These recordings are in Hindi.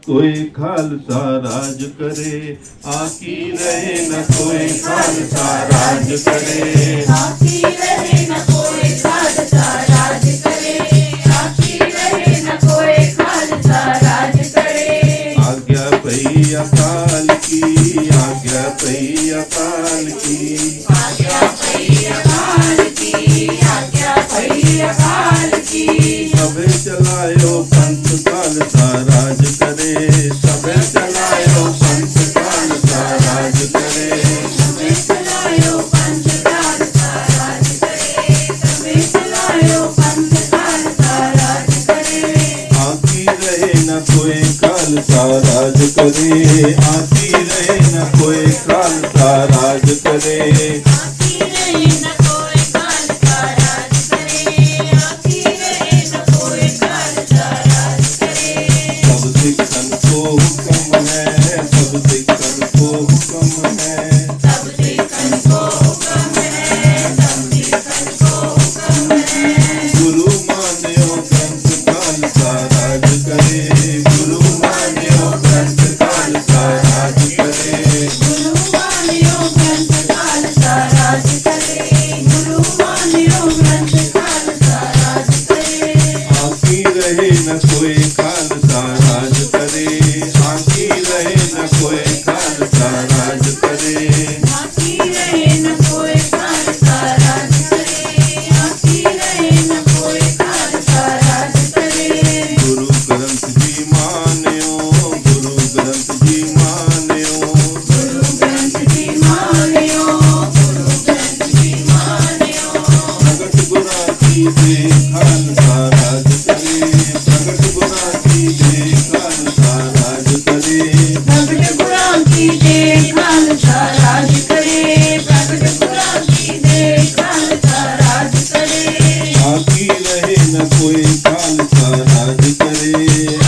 कोई खालसा राज करे, आकी रहे न कोई खालसा राज करे, आकी रहे न कोई खालसा राज करे, आकी रहे न कोई खालसा राज करे। आज्ञा पई अकाल की, आज्ञा पई अकाल की, आज्ञा पई अकाल की, आज्ञा पई अकाल की। सबे चलायो पंथ खालसा राज करे, सबे चलायो पंथ खालसा राज करे, सबे चलायो पंथ खालसा राज करे, सबे चलायो पंथ खालसा राज करे। आकी रहे न कोई खालसा राज करे, आकी रहे न कोई खालसा राज करे, आकी रहे न कोई खालसा राज करे, आकी रहे न कोई खालसा राज करे। सब सिखन को हुक्म है, सब सिखन को हुक्म है, सब सिखन को हुक्म है, सब सिखन को हुक्म है। गुरु मान्यो ग्रंथ खालसा राज करे, गुरु मान्यो ग्रंथ खालसा राज करे, गुरु मान्यो ग्रंथ खालसा राज करे, गुरु मान्यो ग्रंथ खालसा राज करे। आकी रहे न कोई खालसा राज करे, आकी रहे न कोई खालसा राज करे, आकी रहे न कोई खालसा राज करे, आकी रहे न कोई खालसा राज करे। गुरु ग्रंथ जी मान्यो, गुरु ग्रंथ जी मान्यो, गुरु ग्रंथ जी मान्यो, गुरु ग्रंथ जी मान्यो। प्रगट गुरा की दे खालसा राज करे, प्रगट गुरा की दे खालसा राज करे, प्रगट गुरां की जय खालसा राज करे, प्रगट गुरां की जय खालसा राज करे। आकी रहे न कोई खालसा राज करे,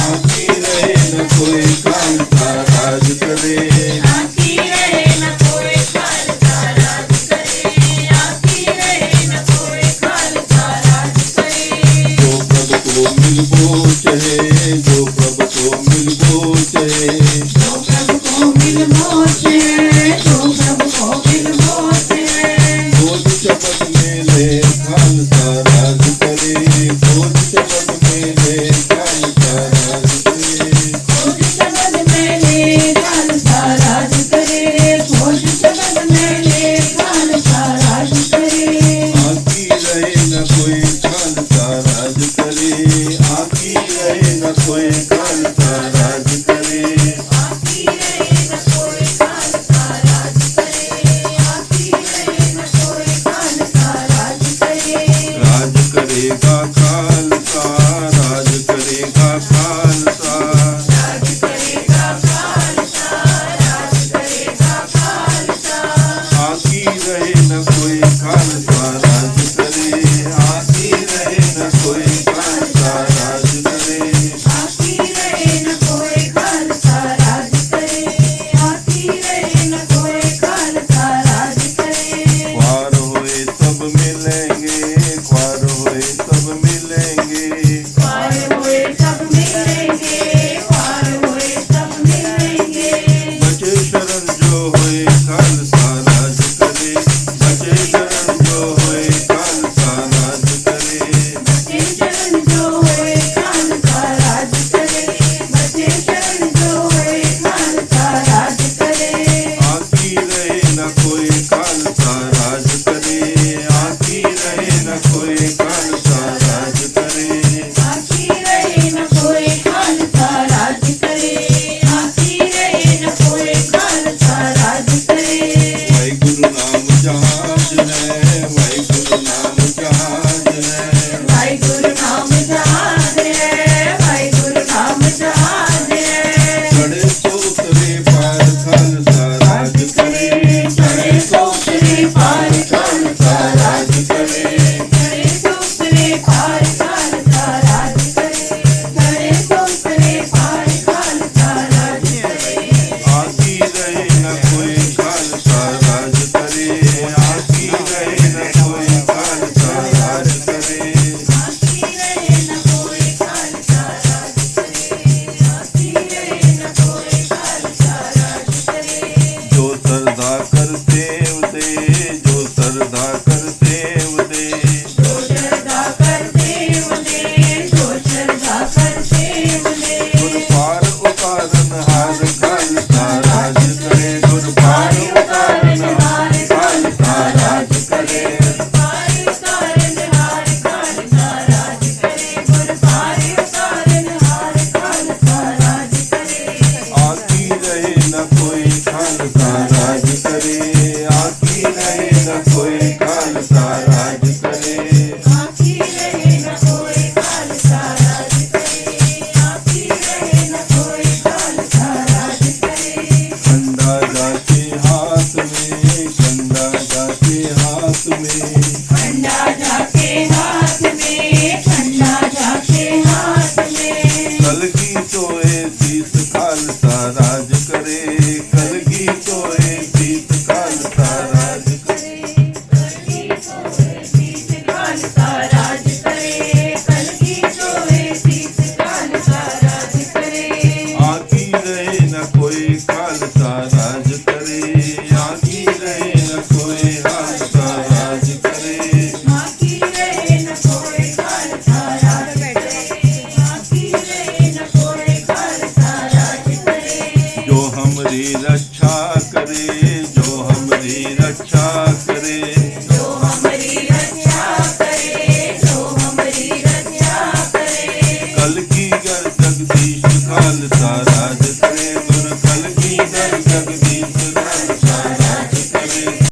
आकी रहे न कोई खालसा राज करे, आकी रहे न कोई खालसा राज करे, आकी रहे न कोई खालसा राज करे। जो प्रभु को मिलबो चहे, जो प्रभु को मिलबो चहे,